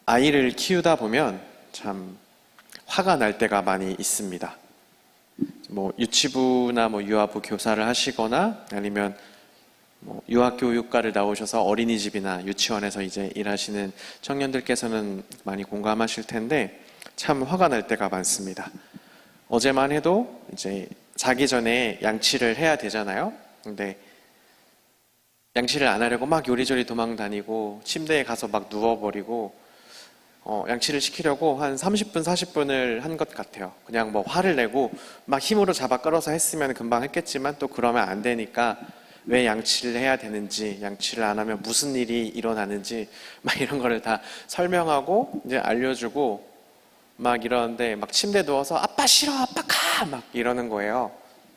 아이를 키우다 보면 참 화가 날 때가 많이 있습니다. 뭐 유치부나 뭐 유아부 교사를 하시거나 아니면 뭐 유아교육과를 나오셔서 어린이집이나 유치원에서 이제 일하시는 청년들께서는 많이 공감하실 텐데 참 화가 날 때가 많습니다. 어제만 해도 이제 자기 전에 양치를 해야 되잖아요. 근데 양치를 안 하려고 막 요리조리 도망 다니고 침대에 가서 막 누워버리고 양치를 시키려고 한 30분, 40분을 한 것 같아요. 그냥 뭐 화를 내고 막 힘으로 잡아 끌어서 했으면 금방 했겠지만 또 그러면 안 되니까 왜 양치를 해야 되는지, 양치를 안 하면 무슨 일이 일어나는지 막 이런 거를 다 설명하고 이제 알려주고 막 이러는데 막 침대에 누워서 아빠 싫어, 아빠 가! 막 이러는 거예요.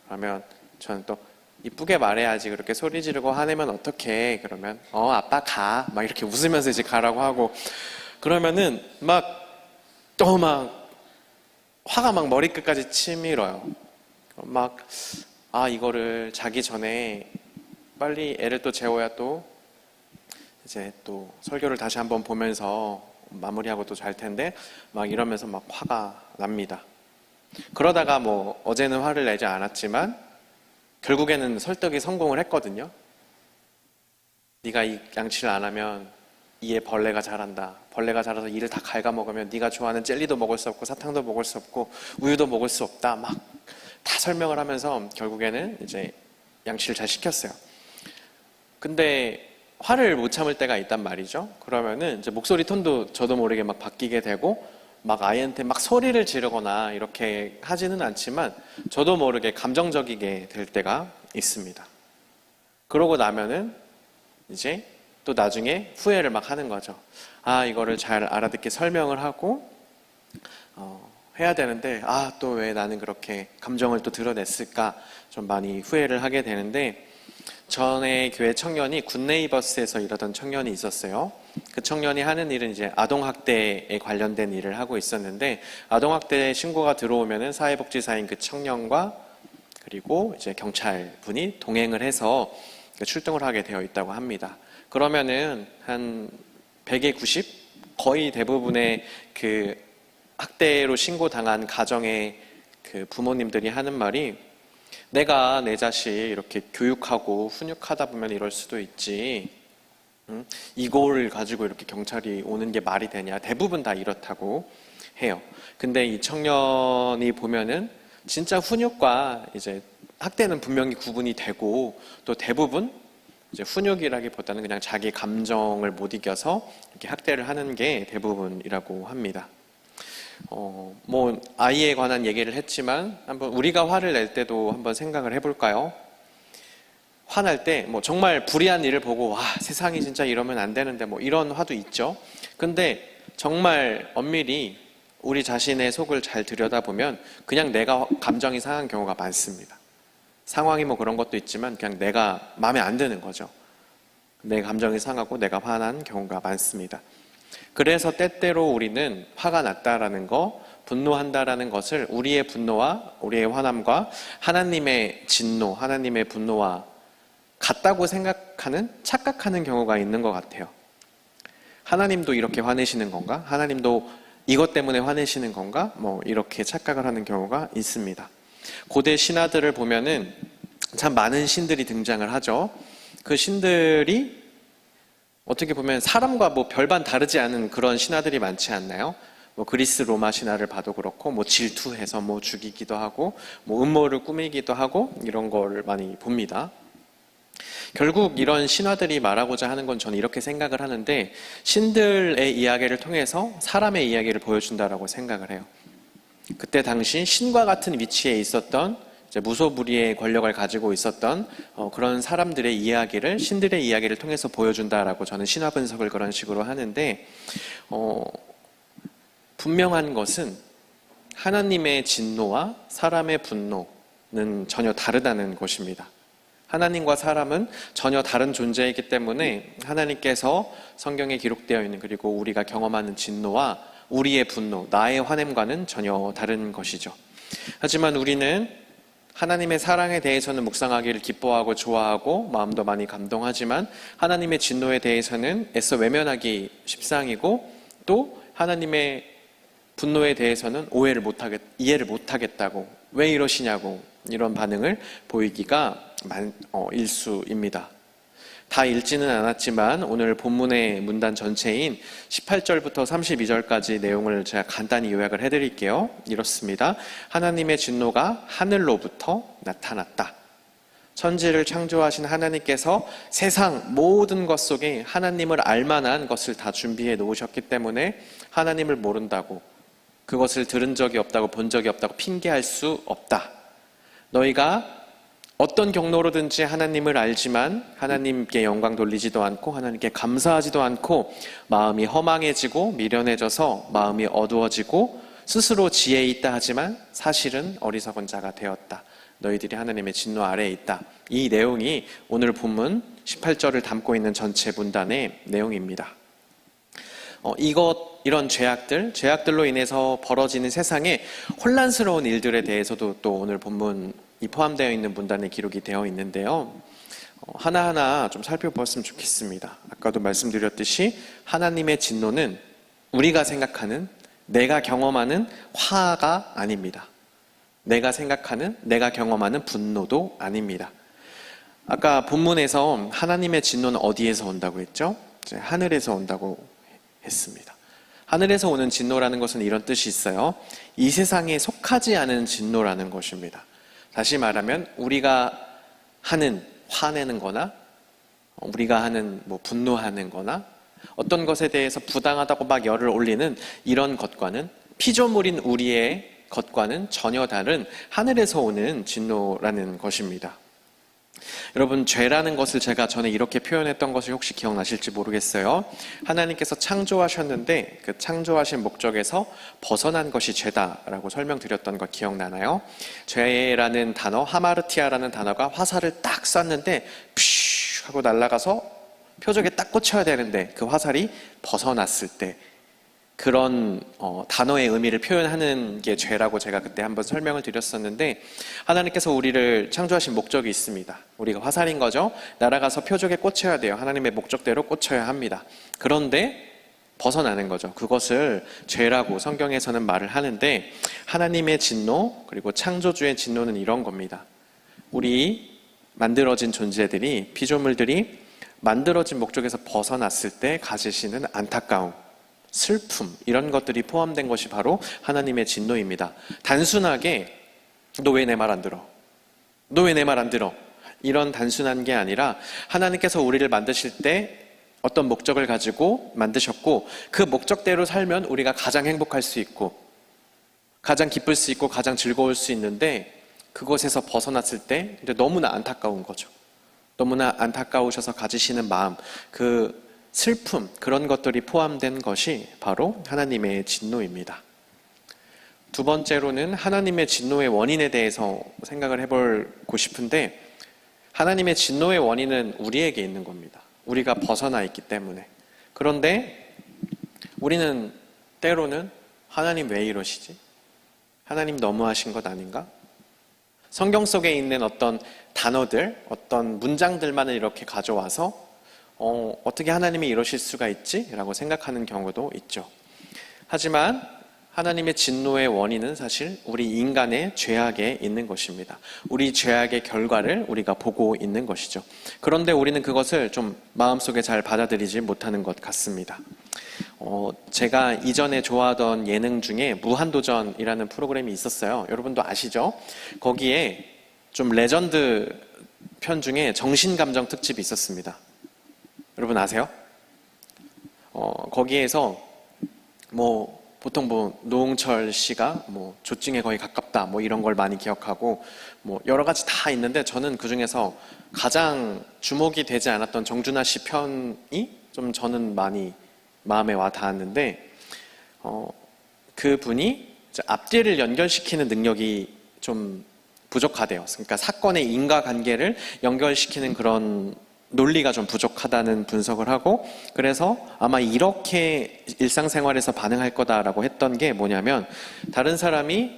그러면 저는 또 이쁘게 말해야지 그렇게 소리 지르고 화내면 어떡해. 그러면 아빠 가. 막 이렇게 웃으면서 이제 가라고 하고 그러면은 또 막 화가 막 머리끝까지 치밀어요. 이거를 자기 전에 빨리 애를 또 재워야 또 이제 또 설교를 다시 한번 보면서 마무리하고 또 잘 텐데 막 이러면서 막 화가 납니다. 그러다가 뭐 어제는 화를 내지 않았지만 결국에는 설득이 성공을 했거든요. 네가 이 양치를 안 하면 이에 벌레가 자란다. 벌레가 자라서 이를 다 갉아먹으면 네가 좋아하는 젤리도 먹을 수 없고 사탕도 먹을 수 없고 우유도 먹을 수 없다. 막 다 설명을 하면서 결국에는 이제 양치를 잘 시켰어요. 근데 화를 못 참을 때가 있단 말이죠. 그러면은 이제 목소리 톤도 저도 모르게 막 바뀌게 되고 막 아이한테 막 소리를 지르거나 이렇게 하지는 않지만 저도 모르게 감정적이게 될 때가 있습니다. 그러고 나면은 이제 또 나중에 후회를 막 하는 거죠. 이거를 잘 알아듣게 설명을 하고 해야 되는데 또 왜 나는 그렇게 감정을 또 드러냈을까 좀 많이 후회를 하게 되는데 전에 교회 청년이 굿네이버스에서 일하던 청년이 있었어요. 그 청년이 하는 일은 이제 아동학대에 관련된 일을 하고 있었는데 아동학대 신고가 들어오면은 사회복지사인 그 청년과 그리고 이제 경찰분이 동행을 해서 출동을 하게 되어 있다고 합니다. 그러면은 한 100에 90? 거의 대부분의 그 학대로 신고당한 가정의 그 부모님들이 하는 말이 내가 내 자식 이렇게 교육하고 훈육하다 보면 이럴 수도 있지. 이거를 가지고 이렇게 경찰이 오는 게 말이 되냐. 대부분 다 이렇다고 해요. 근데 이 청년이 보면은 진짜 훈육과 이제 학대는 분명히 구분이 되고 또 대부분 이제 훈육이라기보다는 그냥 자기 감정을 못 이겨서 이렇게 학대를 하는 게 대부분이라고 합니다. 뭐 아이에 관한 얘기를 했지만 한번 우리가 화를 낼 때도 한번 생각을 해볼까요? 화날 때 뭐 정말 불의한 일을 보고 세상이 진짜 이러면 안 되는데 뭐 이런 화도 있죠. 근데 정말 엄밀히 우리 자신의 속을 잘 들여다보면 그냥 내가 감정이 상한 경우가 많습니다. 상황이 뭐 그런 것도 있지만 그냥 내가 마음에 안 드는 거죠. 내 감정이 상하고 내가 화난 경우가 많습니다. 그래서 때때로 우리는 화가 났다라는 거, 분노한다라는 것을 우리의 분노와 우리의 화남과 하나님의 진노, 하나님의 분노와 같다고 생각하는, 착각하는 경우가 있는 것 같아요. 하나님도 이렇게 화내시는 건가? 하나님도 이것 때문에 화내시는 건가? 뭐 이렇게 착각을 하는 경우가 있습니다. 고대 신화들을 보면은 참 많은 신들이 등장을 하죠. 그 신들이 어떻게 보면 사람과 뭐 별반 다르지 않은 그런 신화들이 많지 않나요? 뭐 그리스 로마 신화를 봐도 그렇고 뭐 질투해서 뭐 죽이기도 하고 뭐 음모를 꾸미기도 하고 이런 걸 많이 봅니다. 결국 이런 신화들이 말하고자 하는 건 저는 이렇게 생각을 하는데 신들의 이야기를 통해서 사람의 이야기를 보여준다라고 생각을 해요. 그때 당시 신과 같은 위치에 있었던 무소불위의 권력을 가지고 있었던 그런 사람들의 이야기를 신들의 이야기를 통해서 보여준다라고 저는 신화 분석을 그런 식으로 하는데 분명한 것은 하나님의 진노와 사람의 분노는 전혀 다르다는 것입니다. 하나님과 사람은 전혀 다른 존재이기 때문에 하나님께서 성경에 기록되어 있는 그리고 우리가 경험하는 진노와 우리의 분노, 나의 화냄과는 전혀 다른 것이죠. 하지만 우리는 하나님의 사랑에 대해서는 묵상하기를 기뻐하고 좋아하고 마음도 많이 감동하지만 하나님의 진노에 대해서는 애써 외면하기 십상이고 또 하나님의 분노에 대해서는 이해를 못하겠다고, 왜 이러시냐고 이런 반응을 보이기가 일수입니다. 다 읽지는 않았지만 오늘 본문의 문단 전체인 18절부터 32절까지 내용을 제가 간단히 요약을 해드릴게요. 이렇습니다. 하나님의 진노가 하늘로부터 나타났다. 천지를 창조하신 하나님께서 세상 모든 것 속에 하나님을 알만한 것을 다 준비해 놓으셨기 때문에 하나님을 모른다고, 그것을 들은 적이 없다고, 본 적이 없다고 핑계할 수 없다. 너희가 어떤 경로로든지 하나님을 알지만 하나님께 영광 돌리지도 않고 하나님께 감사하지도 않고 마음이 허망해지고 미련해져서 마음이 어두워지고 스스로 지혜 있다 하지만 사실은 어리석은 자가 되었다. 너희들이 하나님의 진노 아래에 있다. 이 내용이 오늘 본문 18절을 담고 있는 전체 문단의 내용입니다. 이런 죄악들로 인해서 벌어지는 세상의 혼란스러운 일들에 대해서도 또 오늘 본문이 포함되어 있는 문단에 기록이 되어 있는데요. 하나하나 좀 살펴보았으면 좋겠습니다. 아까도 말씀드렸듯이 하나님의 진노는 우리가 생각하는, 내가 경험하는 화가 아닙니다. 내가 생각하는, 내가 경험하는 분노도 아닙니다. 아까 본문에서 하나님의 진노는 어디에서 온다고 했죠? 하늘에서 온다고 했습니다. 하늘에서 오는 진노라는 것은 이런 뜻이 있어요. 이 세상에 속하지 않은 진노라는 것입니다. 다시 말하면 우리가 하는 화내는 거나 우리가 하는 분노하는 거나 어떤 것에 대해서 부당하다고 막 열을 올리는 이런 것과는, 피조물인 우리의 것과는 전혀 다른 하늘에서 오는 진노라는 것입니다. 여러분, 죄라는 것을 제가 전에 이렇게 표현했던 것을 혹시 기억나실지 모르겠어요. 하나님께서 창조하셨는데 그 창조하신 목적에서 벗어난 것이 죄다라고 설명드렸던 거 기억나나요? 죄라는 단어, 하마르티아라는 단어가 화살을 딱 쐈는데 퓨 하고 날아가서 표적에 딱 꽂혀야 되는데 그 화살이 벗어났을 때, 그런 단어의 의미를 표현하는 게 죄라고 제가 그때 한번 설명을 드렸었는데, 하나님께서 우리를 창조하신 목적이 있습니다. 우리가 화살인 거죠. 날아가서 표적에 꽂혀야 돼요. 하나님의 목적대로 꽂혀야 합니다. 그런데 벗어나는 거죠. 그것을 죄라고 성경에서는 말을 하는데, 하나님의 진노 그리고 창조주의 진노는 이런 겁니다. 우리 만들어진 존재들이, 피조물들이 만들어진 목적에서 벗어났을 때 가지시는 안타까움, 슬픔, 이런 것들이 포함된 것이 바로 하나님의 진노입니다. 단순하게 너 왜 내 말 안 들어? 너 왜 내 말 안 들어? 이런 단순한 게 아니라 하나님께서 우리를 만드실 때 어떤 목적을 가지고 만드셨고 그 목적대로 살면 우리가 가장 행복할 수 있고 가장 기쁠 수 있고 가장 즐거울 수 있는데, 그것에서 벗어났을 때 너무나 안타까운 거죠. 너무나 안타까우셔서 가지시는 마음, 그 슬픔, 그런 것들이 포함된 것이 바로 하나님의 진노입니다. 두 번째로는 하나님의 진노의 원인에 대해서 생각을 해보고 싶은데, 하나님의 진노의 원인은 우리에게 있는 겁니다. 우리가 벗어나 있기 때문에. 그런데 우리는 때로는 하나님 왜 이러시지? 하나님 너무하신 것 아닌가? 성경 속에 있는 어떤 단어들, 어떤 문장들만을 이렇게 가져와서 어떻게 하나님이 이러실 수가 있지? 라고 생각하는 경우도 있죠. 하지만 하나님의 진노의 원인은 사실 우리 인간의 죄악에 있는 것입니다. 우리 죄악의 결과를 우리가 보고 있는 것이죠. 그런데 우리는 그것을 좀 마음속에 잘 받아들이지 못하는 것 같습니다. 제가 이전에 좋아하던 예능 중에 무한도전이라는 프로그램이 있었어요. 여러분도 아시죠? 거기에 좀 레전드 편 중에 정신감정 특집이 있었습니다. 여러분 아세요? 거기에서 보통 노홍철 씨가 조증에 거의 가깝다 이런 걸 많이 기억하고 여러 가지 다 있는데, 저는 그 중에서 가장 주목이 되지 않았던 정준하 씨 편이 좀 저는 많이 마음에 와 닿았는데, 그 분이 앞뒤를 연결시키는 능력이 좀 부족하대요. 그러니까 사건의 인과관계를 연결시키는 그런 논리가 좀 부족하다는 분석을 하고, 그래서 아마 이렇게 일상생활에서 반응할 거다라고 했던 게 뭐냐면, 다른 사람이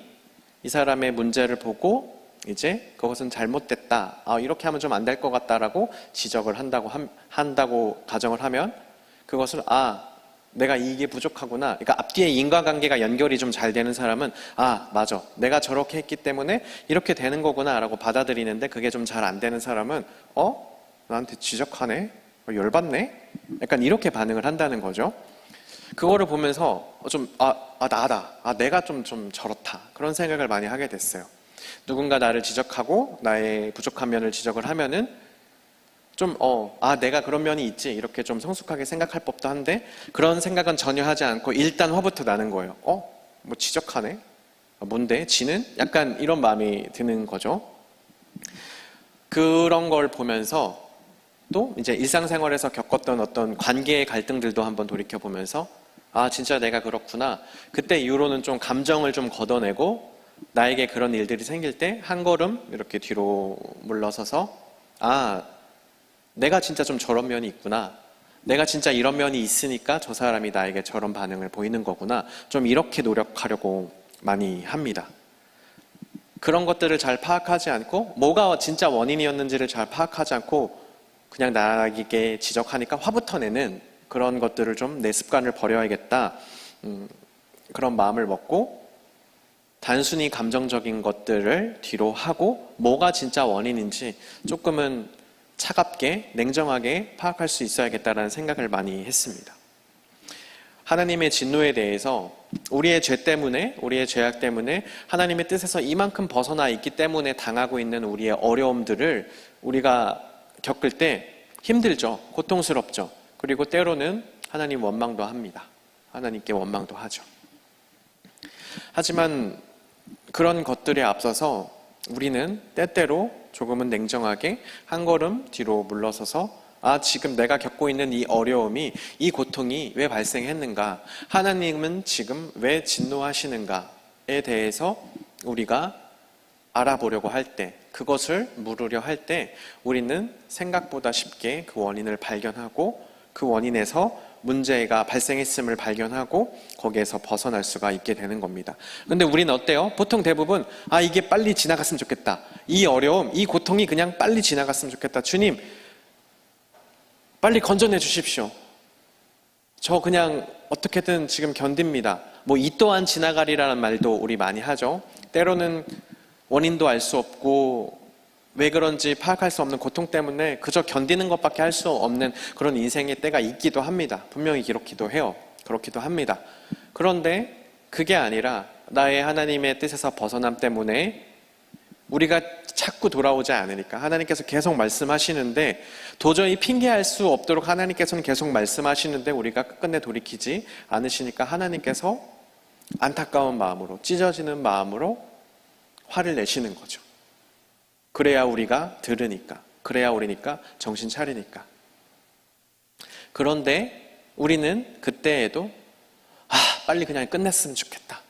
이 사람의 문제를 보고 이제 그것은 잘못됐다, 이렇게 하면 좀 안 될 것 같다라고 지적을 한다고 가정을 하면, 그것을 내가 이게 부족하구나. 그러니까 앞뒤에 인과관계가 연결이 좀 잘 되는 사람은 아, 맞아. 내가 저렇게 했기 때문에 이렇게 되는 거구나 라고 받아들이는데 그게 좀 잘 안 되는 사람은 나한테 지적하네? 열받네? 약간 이렇게 반응을 한다는 거죠. 그거를 보면서 나다. 내가 좀 저렇다. 그런 생각을 많이 하게 됐어요. 누군가 나를 지적하고 나의 부족한 면을 지적을 하면은 내가 그런 면이 있지. 이렇게 좀 성숙하게 생각할 법도 한데 그런 생각은 전혀 하지 않고 일단 화부터 나는 거예요. 뭐 지적하네? 뭔데? 지는? 약간 이런 마음이 드는 거죠. 그런 걸 보면서 또 이제 일상생활에서 겪었던 어떤 관계의 갈등들도 한번 돌이켜보면서 진짜 내가 그렇구나. 그때 이후로는 좀 감정을 좀 걷어내고 나에게 그런 일들이 생길 때 한 걸음 이렇게 뒤로 물러서서 내가 진짜 좀 저런 면이 있구나. 내가 진짜 이런 면이 있으니까 저 사람이 나에게 저런 반응을 보이는 거구나. 좀 이렇게 노력하려고 많이 합니다. 그런 것들을 잘 파악하지 않고 뭐가 진짜 원인이었는지를 잘 파악하지 않고 그냥 나에게 지적하니까 화부터 내는 그런 것들을 좀 내 습관을 버려야겠다. 그런 마음을 먹고 단순히 감정적인 것들을 뒤로 하고 뭐가 진짜 원인인지 조금은 차갑게 냉정하게 파악할 수 있어야겠다라는 생각을 많이 했습니다. 하나님의 진노에 대해서 우리의 죄 때문에, 우리의 죄악 때문에 하나님의 뜻에서 이만큼 벗어나 있기 때문에 당하고 있는 우리의 어려움들을 우리가 겪을 때 힘들죠. 고통스럽죠. 그리고 때로는 하나님 원망도 합니다. 하나님께 원망도 하죠. 하지만 그런 것들에 앞서서 우리는 때때로 조금은 냉정하게 한 걸음 뒤로 물러서서 지금 내가 겪고 있는 이 어려움이, 이 고통이 왜 발생했는가? 하나님은 지금 왜 진노하시는가에 대해서 우리가 알아보려고 할 때, 그것을 물으려 할 때 우리는 생각보다 쉽게 그 원인을 발견하고 그 원인에서 문제가 발생했음을 발견하고 거기에서 벗어날 수가 있게 되는 겁니다. 근데 우리는 어때요? 보통 대부분 이게 빨리 지나갔으면 좋겠다. 이 어려움, 이 고통이 그냥 빨리 지나갔으면 좋겠다. 주님, 빨리 건져내 주십시오. 저 그냥 어떻게든 지금 견딥니다. 이 또한 지나가리라는 말도 우리 많이 하죠. 때로는 원인도 알 수 없고 왜 그런지 파악할 수 없는 고통 때문에 그저 견디는 것밖에 할 수 없는 그런 인생의 때가 있기도 합니다. 분명히 그렇기도 해요. 그렇기도 합니다. 그런데 그게 아니라 나의 하나님의 뜻에서 벗어남 때문에 우리가 자꾸 돌아오지 않으니까 하나님께서 계속 말씀하시는데 도저히 핑계할 수 없도록 하나님께서는 계속 말씀하시는데 우리가 끝끝내 돌이키지 않으시니까 하나님께서 안타까운 마음으로 찢어지는 마음으로 화를 내시는 거죠. 그래야 우리가 들으니까, 그래야 우리니까 정신 차리니까. 그런데 우리는 그때에도 빨리 그냥 끝냈으면 좋겠다.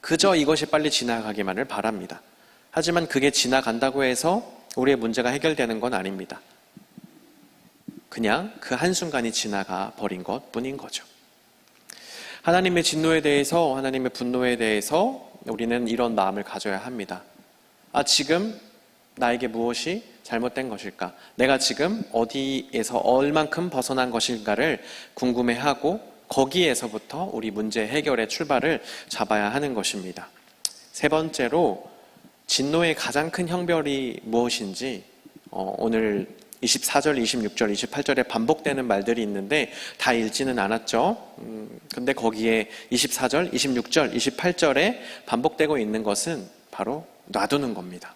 그저 이것이 빨리 지나가기만을 바랍니다. 하지만 그게 지나간다고 해서 우리의 문제가 해결되는 건 아닙니다. 그냥 그 한순간이 지나가 버린 것 뿐인 거죠. 하나님의 진노에 대해서, 하나님의 분노에 대해서 우리는 이런 마음을 가져야 합니다. 지금 나에게 무엇이 잘못된 것일까? 내가 지금 어디에서 얼만큼 벗어난 것인가를 궁금해하고 거기에서부터 우리 문제 해결의 출발을 잡아야 하는 것입니다. 세 번째로 진노의 가장 큰 형벌이 무엇인지 오늘 24절, 26절, 28절에 반복되는 말들이 있는데 다 읽지는 않았죠. 근데 거기에 24절, 26절, 28절에 반복되고 있는 것은 바로 놔두는 겁니다.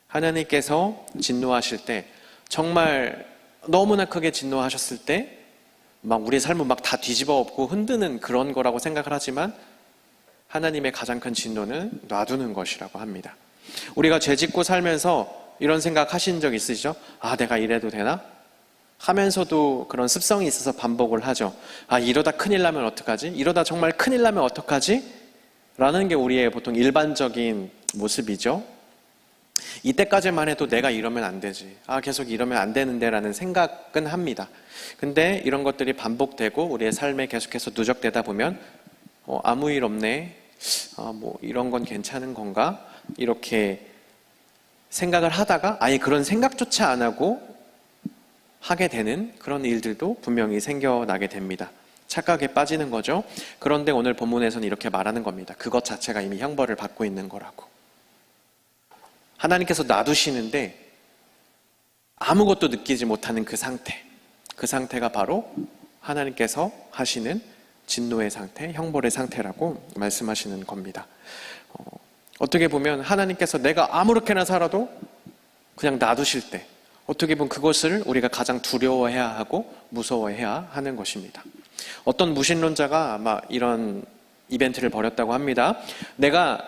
하나님께서 진노하실 때 정말 너무나 크게 진노하셨을 때 막 우리의 삶을 막 다 뒤집어 엎고 흔드는 그런 거라고 생각을 하지만 하나님의 가장 큰 진노는 놔두는 것이라고 합니다. 우리가 죄 짓고 살면서 이런 생각 하신 적 있으시죠? 내가 이래도 되나? 하면서도 그런 습성이 있어서 반복을 하죠. 이러다 큰일 나면 어떡하지? 이러다 정말 큰일 나면 어떡하지? 라는 게 우리의 보통 일반적인 모습이죠. 이때까지만 해도 내가 이러면 안 되지. 계속 이러면 안 되는데 라는 생각은 합니다. 근데 이런 것들이 반복되고 우리의 삶에 계속해서 누적되다 보면 아무 일 없네. 이런 건 괜찮은 건가? 이렇게 생각을 하다가 아예 그런 생각조차 안 하고 하게 되는 그런 일들도 분명히 생겨나게 됩니다. 착각에 빠지는 거죠. 그런데 오늘 본문에서는 이렇게 말하는 겁니다. 그것 자체가 이미 형벌을 받고 있는 거라고. 하나님께서 놔두시는데 아무것도 느끼지 못하는 그 상태, 그 상태가 바로 하나님께서 하시는 진노의 상태, 형벌의 상태라고 말씀하시는 겁니다. 어떻게 보면 하나님께서 내가 아무렇게나 살아도 그냥 놔두실 때, 어떻게 보면 그것을 우리가 가장 두려워해야 하고 무서워해야 하는 것입니다. 어떤 무신론자가 아마 이런 이벤트를 벌였다고 합니다. 내가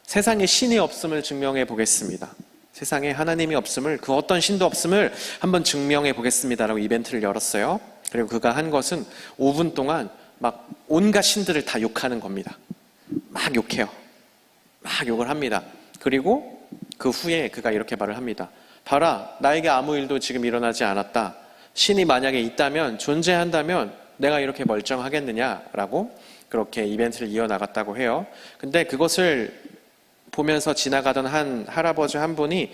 세상에 신이 없음을 증명해 보겠습니다. 세상에 하나님이 없음을, 그 어떤 신도 없음을 한번 증명해 보겠습니다라고 이벤트를 열었어요. 그리고 그가 한 것은 5분 동안 막 온갖 신들을 다 욕하는 겁니다. 막 욕해요. 막 욕을 합니다. 그리고 그 후에 그가 이렇게 말을 합니다. 봐라, 나에게 아무 일도 지금 일어나지 않았다. 신이 만약에 있다면, 존재한다면 내가 이렇게 멀쩡하겠느냐라고 그렇게 이벤트를 이어나갔다고 해요. 근데 그것을 보면서 지나가던 한 할아버지 한 분이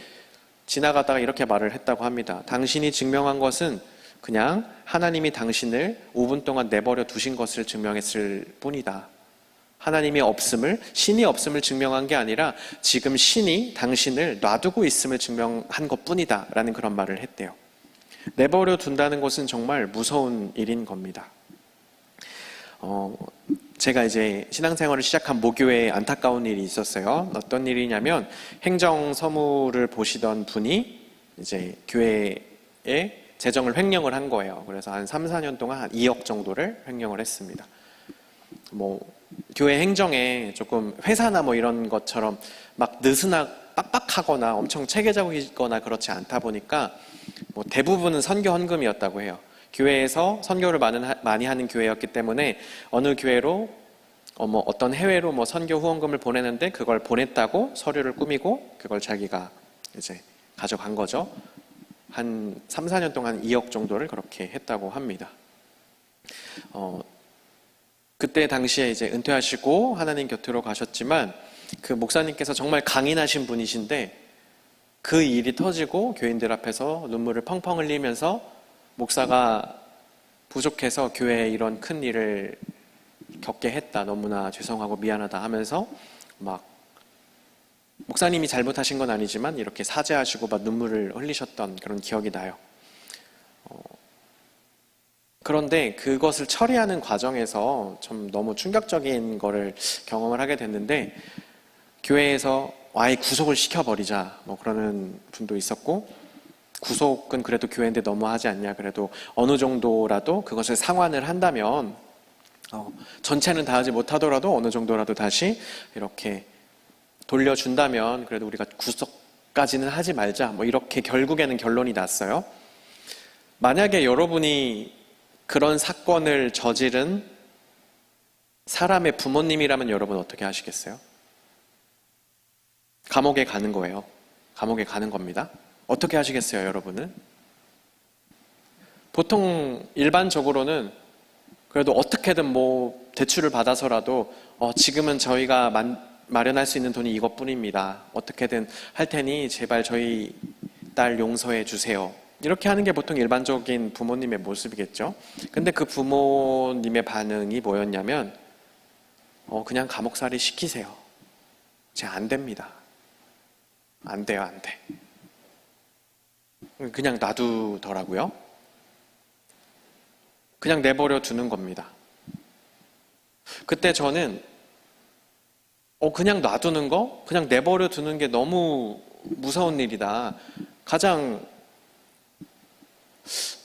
지나가다가 이렇게 말을 했다고 합니다. 당신이 증명한 것은 그냥 하나님이 당신을 5분 동안 내버려 두신 것을 증명했을 뿐이다. 하나님이 없음을, 신이 없음을 증명한 게 아니라 지금 신이 당신을 놔두고 있음을 증명한 것뿐이다 라는 그런 말을 했대요. 내버려 둔다는 것은 정말 무서운 일인 겁니다. 제가 이제 신앙생활을 시작한 모교회에 안타까운 일이 있었어요. 어떤 일이냐면 행정서무를 보시던 분이 이제 교회에 재정을 횡령을 한 거예요. 그래서 한 3, 4년 동안 한 2억 정도를 횡령을 했습니다. 교회 행정에 조금 회사나 이런 것처럼 막 느슨하고 빡빡하거나 엄청 체계적이거나 그렇지 않다 보니까 대부분은 선교 헌금이었다고 해요. 교회에서 선교를 많이 하는 교회였기 때문에 어느 교회로 어떤 해외로 선교 후원금을 보내는데 그걸 보냈다고 서류를 꾸미고 그걸 자기가 이제 가져간 거죠. 한 3, 4년 동안 2억 정도를 그렇게 했다고 합니다. 그때 당시에 이제 은퇴하시고 하나님 곁으로 가셨지만 그 목사님께서 정말 강인하신 분이신데 그 일이 터지고 교인들 앞에서 눈물을 펑펑 흘리면서 목사가 부족해서 교회에 이런 큰 일을 겪게 했다. 너무나 죄송하고 미안하다 하면서 막 목사님이 잘못하신 건 아니지만 이렇게 사죄하시고 막 눈물을 흘리셨던 그런 기억이 나요. 그런데 그것을 처리하는 과정에서 좀 너무 충격적인 거를 경험을 하게 됐는데 교회에서 아예 구속을 시켜버리자 그러는 분도 있었고 구속은 그래도 교회인데 너무하지 않냐 그래도 어느 정도라도 그것을 상환을 한다면 전체는 다 하지 못하더라도 어느 정도라도 다시 이렇게 돌려준다면 그래도 우리가 구속까지는 하지 말자 이렇게 결국에는 결론이 났어요. 만약에 여러분이 그런 사건을 저지른 사람의 부모님이라면 여러분 어떻게 하시겠어요? 감옥에 가는 거예요. 감옥에 가는 겁니다. 어떻게 하시겠어요, 여러분은? 보통 일반적으로는 그래도 어떻게든 대출을 받아서라도 지금은 저희가 마련할 수 있는 돈이 이것뿐입니다. 어떻게든 할 테니 제발 저희 딸 용서해 주세요. 이렇게 하는 게 보통 일반적인 부모님의 모습이겠죠. 근데 그 부모님의 반응이 뭐였냐면 그냥 감옥살이 시키세요. 안 됩니다. 안 돼요, 안 돼. 그냥 놔두더라고요. 그냥 내버려 두는 겁니다. 그때 저는 그냥 놔두는 거? 그냥 내버려 두는 게 너무 무서운 일이다. 가장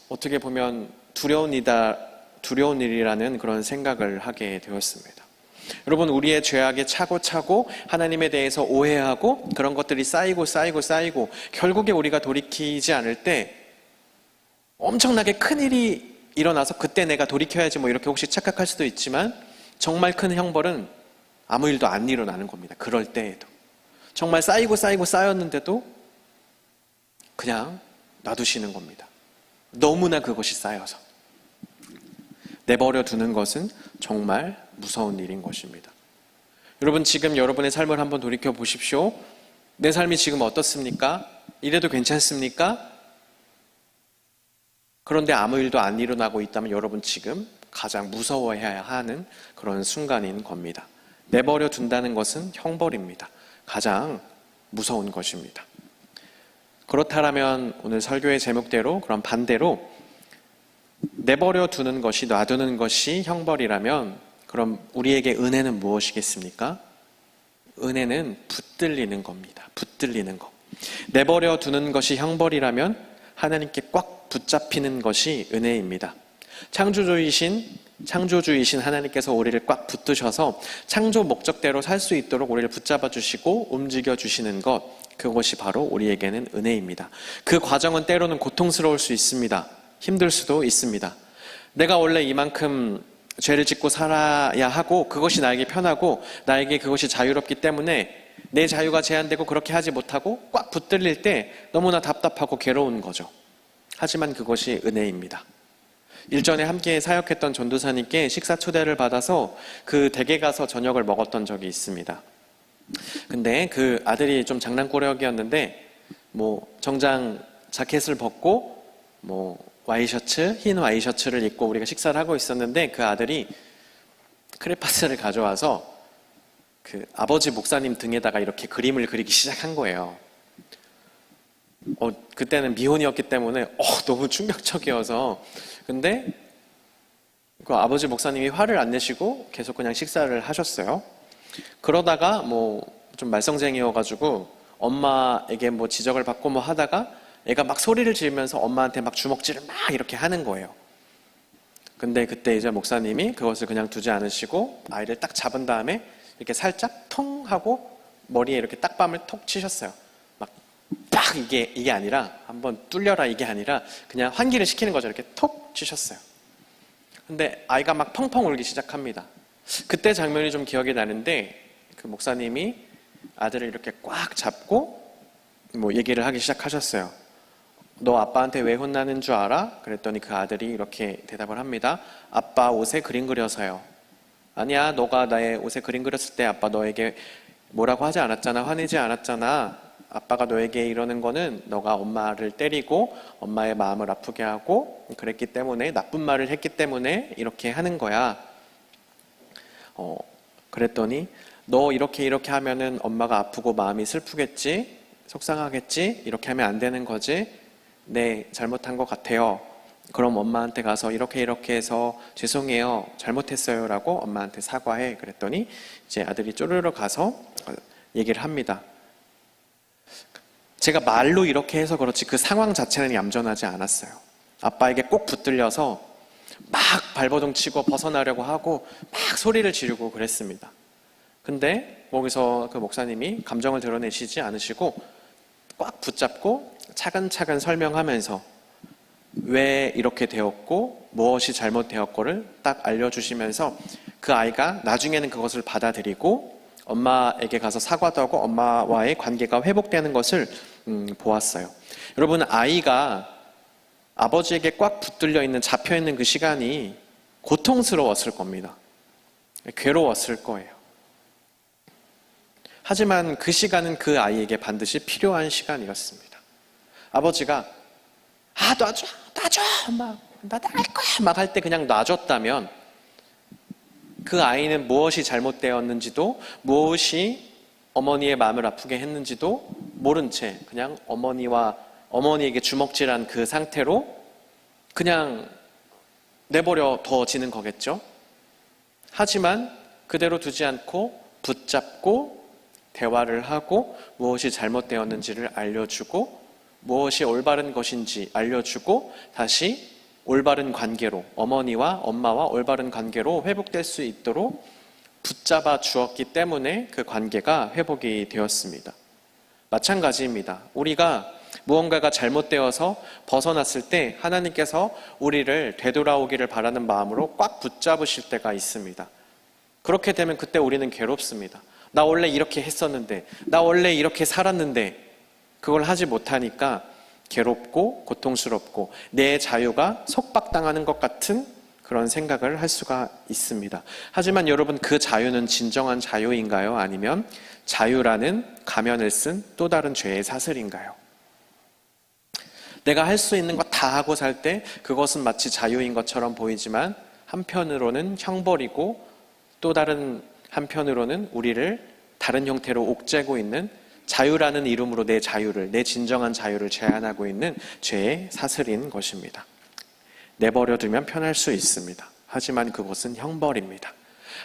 어떻게 보면 두려운 일이라는 그런 생각을 하게 되었습니다. 여러분, 우리의 죄악에 차고차고 하나님에 대해서 오해하고 그런 것들이 쌓이고 결국에 우리가 돌이키지 않을 때 엄청나게 큰 일이 일어나서 그때 내가 돌이켜야지 이렇게 혹시 착각할 수도 있지만 정말 큰 형벌은 아무 일도 안 일어나는 겁니다. 그럴 때에도 정말 쌓였는데도 그냥 놔두시는 겁니다. 너무나 그것이 쌓여서 내버려 두는 것은 정말 무서운 일인 것입니다. 여러분, 지금 여러분의 삶을 한번 돌이켜 보십시오. 내 삶이 지금 어떻습니까? 이래도 괜찮습니까? 그런데 아무 일도 안 일어나고 있다면 여러분 지금 가장 무서워해야 하는 그런 순간인 겁니다. 내버려 둔다는 것은 형벌입니다. 가장 무서운 것입니다. 그렇다면 오늘 설교의 제목대로, 그런 반대로 내버려 두는 것이, 놔두는 것이 형벌이라면 그럼 우리에게 은혜는 무엇이겠습니까? 은혜는 붙들리는 겁니다. 붙들리는 것. 내버려 두는 것이 형벌이라면 하나님께 꽉 붙잡히는 것이 은혜입니다. 창조주이신 하나님께서 우리를 꽉 붙드셔서 창조 목적대로 살 수 있도록 우리를 붙잡아 주시고 움직여 주시는 것, 그것이 바로 우리에게는 은혜입니다. 그 과정은 때로는 고통스러울 수 있습니다. 힘들 수도 있습니다. 내가 원래 이만큼 죄를 짓고 살아야 하고 그것이 나에게 편하고 나에게 그것이 자유롭기 때문에 내 자유가 제한되고 그렇게 하지 못하고 꽉 붙들릴 때 너무나 답답하고 괴로운 거죠. 하지만 그것이 은혜입니다. 일전에 함께 사역했던 전도사님께 식사 초대를 받아서 그 댁에 가서 저녁을 먹었던 적이 있습니다. 근데 그 아들이 좀 장난꾸러기였는데 정장 자켓을 벗고 와이셔츠, 흰 와이셔츠를 입고 우리가 식사를 하고 있었는데 그 아들이 크레파스를 가져와서 그 아버지 목사님 등에다가 이렇게 그림을 그리기 시작한 거예요. 그때는 미혼이었기 때문에 너무 충격적이어서. 근데 그 아버지 목사님이 화를 안 내시고 계속 그냥 식사를 하셨어요. 그러다가 좀 말썽쟁이여가지고 엄마에게 지적을 받고 하다가 애가 막 소리를 지르면서 엄마한테 막 주먹질을 막 이렇게 하는 거예요. 근데 그때 이제 목사님이 그것을 그냥 두지 않으시고 아이를 딱 잡은 다음에 이렇게 살짝 통 하고 머리에 이렇게 딱밤을 톡 치셨어요. 막 딱 이게 아니라 한번 뚫려라 이게 아니라 그냥 환기를 시키는 거죠. 이렇게 톡 치셨어요. 근데 아이가 막 펑펑 울기 시작합니다. 그때 장면이 좀 기억이 나는데 그 목사님이 아들을 이렇게 꽉 잡고 얘기를 하기 시작하셨어요. 너 아빠한테 왜 혼나는 줄 알아? 그랬더니 그 아들이 이렇게 대답을 합니다. 아빠 옷에 그림 그려서요. 아니야, 너가 나의 옷에 그림 그렸을 때 아빠 너에게 뭐라고 하지 않았잖아. 화내지 않았잖아. 아빠가 너에게 이러는 거는 너가 엄마를 때리고 엄마의 마음을 아프게 하고 그랬기 때문에, 나쁜 말을 했기 때문에 이렇게 하는 거야. 그랬더니 너 이렇게 하면은 엄마가 아프고 마음이 슬프겠지? 속상하겠지? 이렇게 하면 안 되는 거지? 네, 잘못한 것 같아요. 그럼 엄마한테 가서 이렇게 해서 죄송해요, 잘못했어요 라고 엄마한테 사과해. 그랬더니 이제 아들이 쪼르르 가서 얘기를 합니다. 제가 말로 이렇게 해서 그렇지 그 상황 자체는 얌전하지 않았어요. 아빠에게 꼭 붙들려서 막 발버둥 치고 벗어나려고 하고 막 소리를 지르고 그랬습니다. 근데 거기서 그 목사님이 감정을 드러내시지 않으시고 꽉 붙잡고 차근차근 설명하면서 왜 이렇게 되었고 무엇이 잘못되었고를 딱 알려주시면서 그 아이가 나중에는 그것을 받아들이고 엄마에게 가서 사과도 하고 엄마와의 관계가 회복되는 것을 보았어요. 여러분, 아이가 아버지에게 꽉 붙들려 있는, 잡혀 있는 그 시간이 고통스러웠을 겁니다. 괴로웠을 거예요. 하지만 그 시간은 그 아이에게 반드시 필요한 시간이었습니다. 아버지가 놔줘 막 나 나갈 거야 막 할 때 그냥 놔줬다면 그 아이는 무엇이 잘못되었는지도 무엇이 어머니의 마음을 아프게 했는지도 모른 채 그냥 어머니에게 주먹질한 그 상태로 그냥 내버려 둬지는 거겠죠. 하지만 그대로 두지 않고 붙잡고 대화를 하고 무엇이 잘못되었는지를 알려주고 무엇이 올바른 것인지 알려주고 다시 올바른 관계로, 어머니와 엄마와 올바른 관계로 회복될 수 있도록 붙잡아 주었기 때문에 그 관계가 회복이 되었습니다. 마찬가지입니다. 우리가 무언가가 잘못되어서 벗어났을 때 하나님께서 우리를 되돌아오기를 바라는 마음으로 꽉 붙잡으실 때가 있습니다. 그렇게 되면 그때 우리는 괴롭습니다. 나 원래 이렇게 했었는데, 나 원래 이렇게 살았는데 그걸 하지 못하니까 괴롭고 고통스럽고 내 자유가 속박당하는 것 같은 그런 생각을 할 수가 있습니다. 하지만 여러분, 그 자유는 진정한 자유인가요? 아니면 자유라는 가면을 쓴 또 다른 죄의 사슬인가요? 내가 할 수 있는 거 다 하고 살 때 그것은 마치 자유인 것처럼 보이지만 한편으로는 형벌이고 또 다른 한편으로는 우리를 다른 형태로 옥죄고 있는 자유라는 이름으로 내 자유를, 내 진정한 자유를 제한하고 있는 죄의 사슬인 것입니다. 내버려두면 편할 수 있습니다. 하지만 그것은 형벌입니다.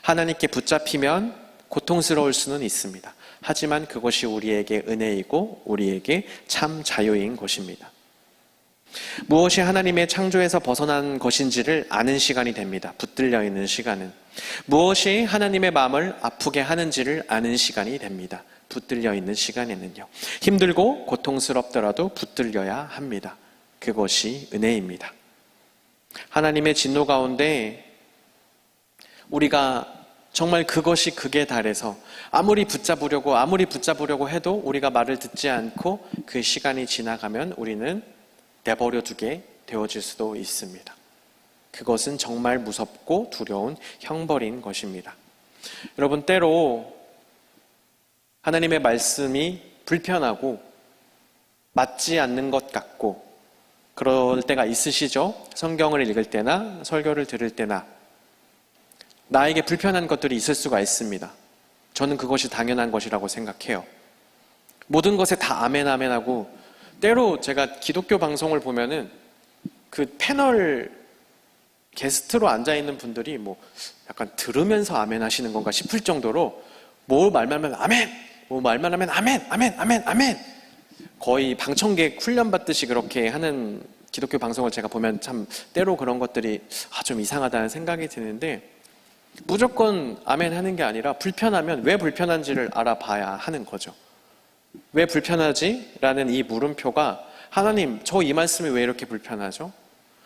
하나님께 붙잡히면 고통스러울 수는 있습니다. 하지만 그것이 우리에게 은혜이고 우리에게 참 자유인 것입니다. 무엇이 하나님의 창조에서 벗어난 것인지를 아는 시간이 됩니다. 붙들려 있는 시간은. 무엇이 하나님의 마음을 아프게 하는지를 아는 시간이 됩니다. 붙들려 있는 시간에는요. 힘들고 고통스럽더라도 붙들려야 합니다. 그것이 은혜입니다. 하나님의 진노 가운데 우리가 정말 그것이 극에 달해서 아무리 붙잡으려고 해도 우리가 말을 듣지 않고 그 시간이 지나가면 우리는 내버려두게 되어질 수도 있습니다. 그것은 정말 무섭고 두려운 형벌인 것입니다. 여러분, 때로 하나님의 말씀이 불편하고 맞지 않는 것 같고 그럴 때가 있으시죠? 성경을 읽을 때나 설교를 들을 때나 나에게 불편한 것들이 있을 수가 있습니다. 저는 그것이 당연한 것이라고 생각해요. 모든 것에 다 아멘 아멘 하고 때로 제가 기독교 방송을 보면은 그 패널 게스트로 앉아있는 분들이 뭐 약간 들으면서 아멘 하시는 건가 싶을 정도로 뭘 말만 하면 아멘! 뭐 말만 하면 아멘! 아멘! 아멘! 아멘! 거의 방청객 훈련받듯이 그렇게 하는 기독교 방송을 제가 보면 참 때로 그런 것들이 좀 이상하다는 생각이 드는데 무조건 아멘 하는 게 아니라 불편하면 왜 불편한지를 알아봐야 하는 거죠. 왜 불편하지? 라는 이 물음표가 하나님, 저 이 말씀이 왜 이렇게 불편하죠?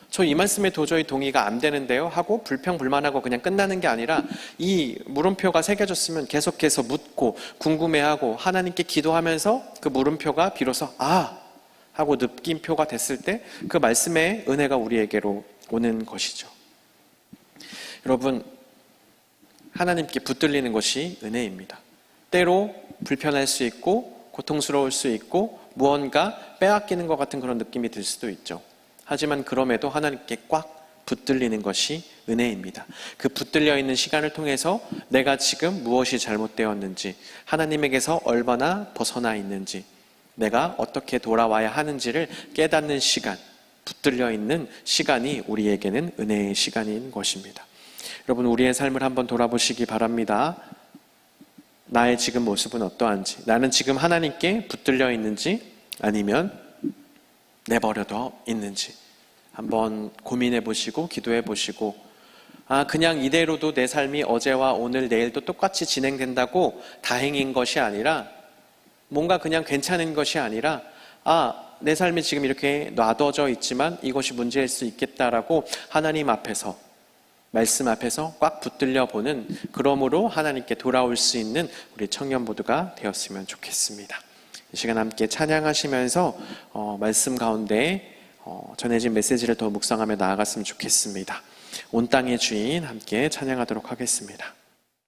저 이 말씀에 도저히 동의가 안 되는데요? 하고 불평불만하고 그냥 끝나는 게 아니라 이 물음표가 새겨졌으면 계속해서 묻고 궁금해하고 하나님께 기도하면서 그 물음표가 비로소 하고 느낌표가 됐을 때 그 말씀의 은혜가 우리에게로 오는 것이죠. 여러분, 하나님께 붙들리는 것이 은혜입니다. 때로 불편할 수 있고 고통스러울 수 있고 무언가 빼앗기는 것 같은 그런 느낌이 들 수도 있죠. 하지만 그럼에도 하나님께 꽉 붙들리는 것이 은혜입니다. 그 붙들려 있는 시간을 통해서 내가 지금 무엇이 잘못되었는지, 하나님에게서 얼마나 벗어나 있는지, 내가 어떻게 돌아와야 하는지를 깨닫는 시간, 붙들려 있는 시간이 우리에게는 은혜의 시간인 것입니다. 여러분, 우리의 삶을 한번 돌아보시기 바랍니다. 나의 지금 모습은 어떠한지, 나는 지금 하나님께 붙들려 있는지 아니면 내버려둬 있는지 한번 고민해 보시고 기도해 보시고 그냥 이대로도 내 삶이 어제와 오늘 내일도 똑같이 진행된다고 다행인 것이 아니라 뭔가 그냥 괜찮은 것이 아니라 내 삶이 지금 이렇게 놔둬져 있지만 이것이 문제일 수 있겠다라고 하나님 앞에서 말씀 앞에서 꽉 붙들려 보는, 그러므로 하나님께 돌아올 수 있는 우리 청년 모두가 되었으면 좋겠습니다. 이 시간 함께 찬양하시면서 말씀 가운데 전해진 메시지를 더 묵상하며 나아갔으면 좋겠습니다. 온 땅의 주인 함께 찬양하도록 하겠습니다.